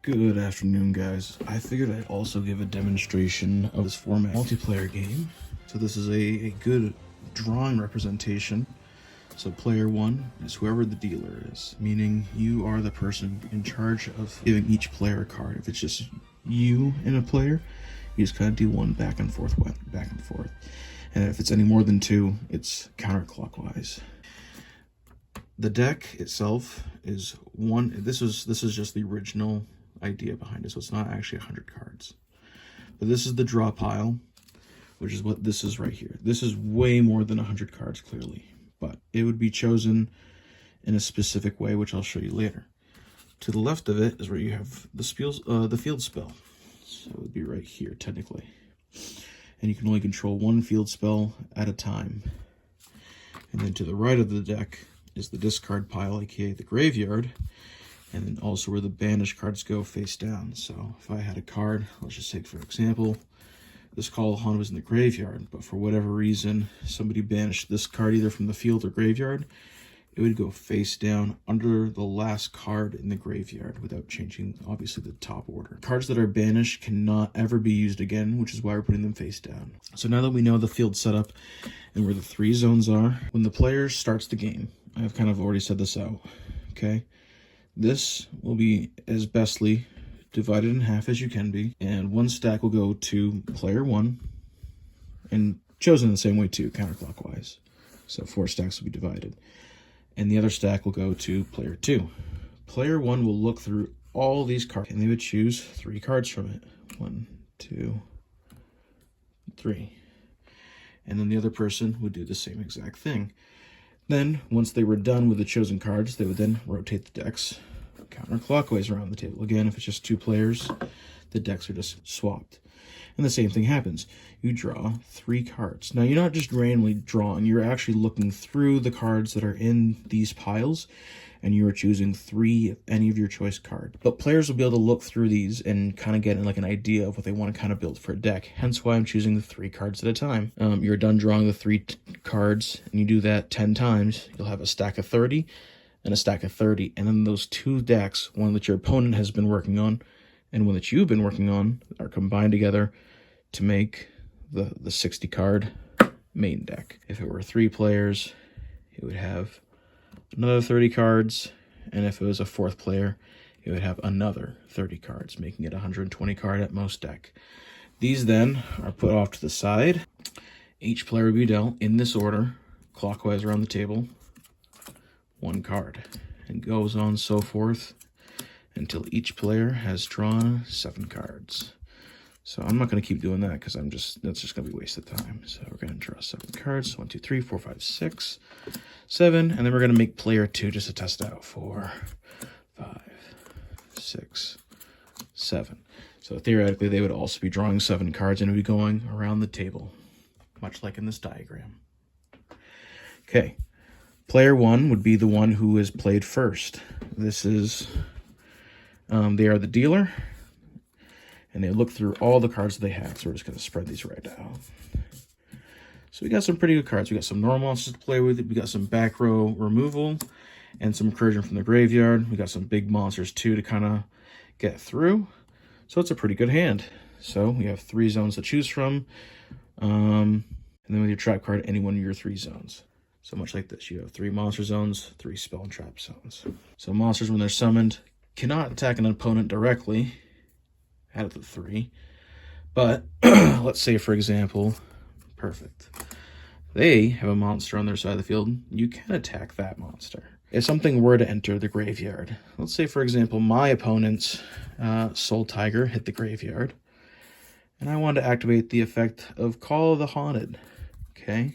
Good afternoon, guys. I figured I'd also give a demonstration of this format multiplayer game. So this is a good drawing representation. So player one is whoever the dealer is, meaning you are the person in charge of giving each player a card. If it's just you and a player, you just kind of deal one back and forth. And if it's any more than two, it's counterclockwise. The deck itself is one. This is just the original idea behind it, so it's not actually 100 cards, but this is the draw pile, which is what this is right here. This is way more than 100 cards, clearly, but it would be chosen in a specific way, which I'll show you later. To the left of it is where you have the field spell, so it would be right here technically, and you can only control one field spell at a time. And then to the right of the deck is the discard pile, aka the graveyard, and then also where the banished cards go face down. So if I had a card, let's just take for example, this Call was in the graveyard, but for whatever reason, somebody banished this card either from the field or graveyard, it would go face down under the last card in the graveyard without changing, obviously, the top order. Cards that are banished cannot ever be used again, which is why we're putting them face down. So now that we know the field setup and where the three zones are, when the player starts the game, I've kind of already said this out, okay? This will be as bestly divided in half as you can be, and one stack will go to player one, and chosen the same way too, counterclockwise. So 4 stacks will be divided. And the other stack will go to player two. Player one will look through all these cards, and they would choose 3 cards from it. 1, 2, 3. And then the other person would do the same exact thing. Then, once they were done with the chosen cards, they would then rotate the decks counterclockwise around the table. Again, if it's just 2 players, the decks are just swapped. And the same thing happens. You draw 3 cards. Now, you're not just randomly drawing. You're actually looking through the cards that are in these piles, and you are choosing 3 of any of your choice card. But players will be able to look through these and kind of get like an idea of what they want to kind of build for a deck. Hence why I'm choosing the 3 cards at a time. You're done drawing the 3 cards, and you do that 10 times. You'll have a stack of 30 and a stack of 30. And then those 2 decks, one that your opponent has been working on and one that you've been working on, are combined together to make the 60 card main deck. If it were 3 players, it would have another 30 cards, and if it was a 4th player, it would have another 30 cards, making it 120 card at most deck. These then are put off to the side. Each player will be dealt in this order, clockwise around the table, 1 card, and goes on so forth until each player has drawn 7 cards. So I'm not going to keep doing that because that's just going to be wasted time. So we're going to draw 7 cards. 1, 2, 3, 4, 5, 6, 7. And then we're going to make player 2 just to test out. 4, 5, 6, 7. So theoretically, they would also be drawing 7 cards and it would be going around the table, much like in this diagram. Okay. Player 1 would be the one who is played first. This is, they are the dealer. And they look through all the cards they have. So we're just going to spread these right out. So we got some pretty good cards. We got some normal monsters to play with. We got some back row removal and some incursion from the graveyard. We got some big monsters too to kind of get through. So it's a pretty good hand. So we have 3 zones to choose from. And then with your trap card, any one of your 3 zones. So much like this, you have 3 monster zones, 3 spell and trap zones. So monsters, when they're summoned, cannot attack an opponent directly out of the 3, but let's say, for example, perfect, they have a monster on their side of the field, you can attack that monster. If something were to enter the graveyard, let's say, for example, my opponent's Soul Tiger hit the graveyard, and I want to activate the effect of Call of the Haunted, okay?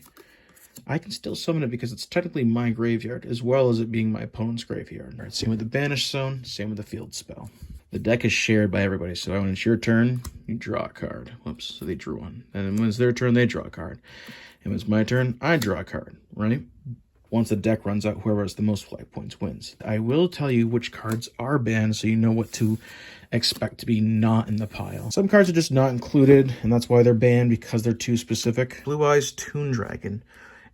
I can still summon it because it's technically my graveyard, as well as it being my opponent's graveyard. All right, same with the Banished Zone, same with the Field Spell. The deck is shared by everybody, so when it's your turn, you draw a card. Whoops, so they drew one. And when it's their turn, they draw a card. And when it's my turn, I draw a card, right? Once the deck runs out, whoever has the most life points wins. I will tell you which cards are banned so you know what to expect to be not in the pile. Some cards are just not included, and that's why they're banned, because they're too specific. Blue Eyes Toon Dragon.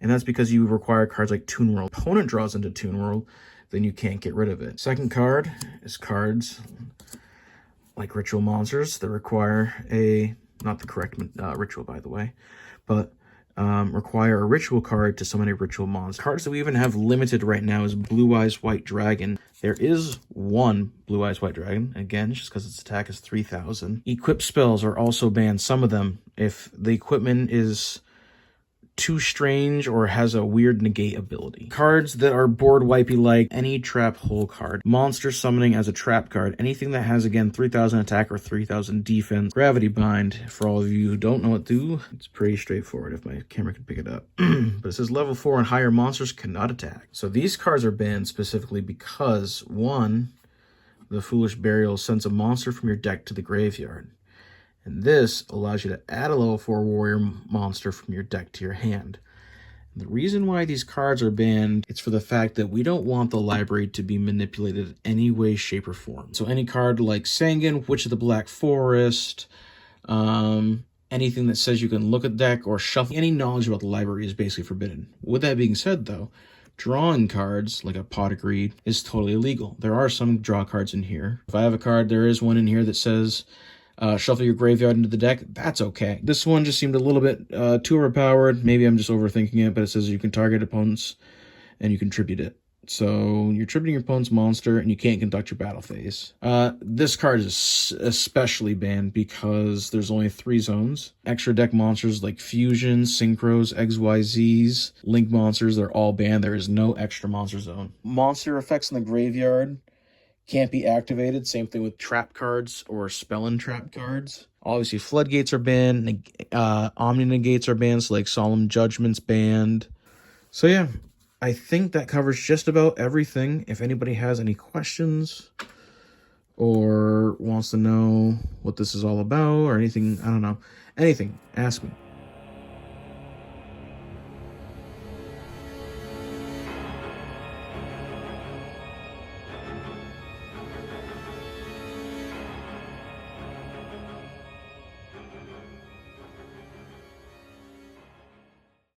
And that's because you require cards like Toon World. Opponent draws into Toon World, then you can't get rid of it. Second card is cards like ritual monsters that require not the correct ritual, by the way, but require a ritual card to summon a ritual monster. Cards that we even have limited right now is Blue Eyes White Dragon. There is one Blue Eyes White Dragon, again, just because its attack is 3,000. Equip spells are also banned, some of them, if the equipment is too strange or has a weird negate ability. Cards that are board wipey, like any trap hole card. Monster summoning as a trap card. Anything that has, again, 3,000 attack or 3,000 defense. Gravity Bind, for all of you who don't know what to do, it's pretty straightforward if my camera can pick it up. But it says level 4 and higher monsters cannot attack. So these cards are banned specifically because, one, the Foolish Burial sends a monster from your deck to the graveyard. And this allows you to add a level 4 warrior monster from your deck to your hand. And the reason why these cards are banned, it's for the fact that we don't want the library to be manipulated in any way, shape, or form. So any card like Sangan, Witch of the Black Forest, anything that says you can look at the deck or shuffle, any knowledge about the library is basically forbidden. With that being said, though, drawing cards, like a Pot of Greed, is totally illegal. There are some draw cards in here. If I have a card, there is one in here that says shuffle your graveyard into the deck, that's okay. This one just seemed a little bit too overpowered. Maybe I'm just overthinking it, but it says you can target opponents and you contribute it. So you're tributing your opponent's monster and you can't conduct your battle phase. This card is especially banned because there's only 3 zones. Extra deck monsters like Fusions, Synchros, XYZs, Link monsters, they're all banned. There is no extra monster zone. Monster effects in the graveyard can't be activated. Same thing with trap cards or spell and trap cards. Obviously, floodgates are banned. Omni negates are banned, so like Solemn Judgment's banned. So yeah, I think that covers just about everything. If anybody has any questions or wants to know what this is all about or anything, I don't know, anything, ask me.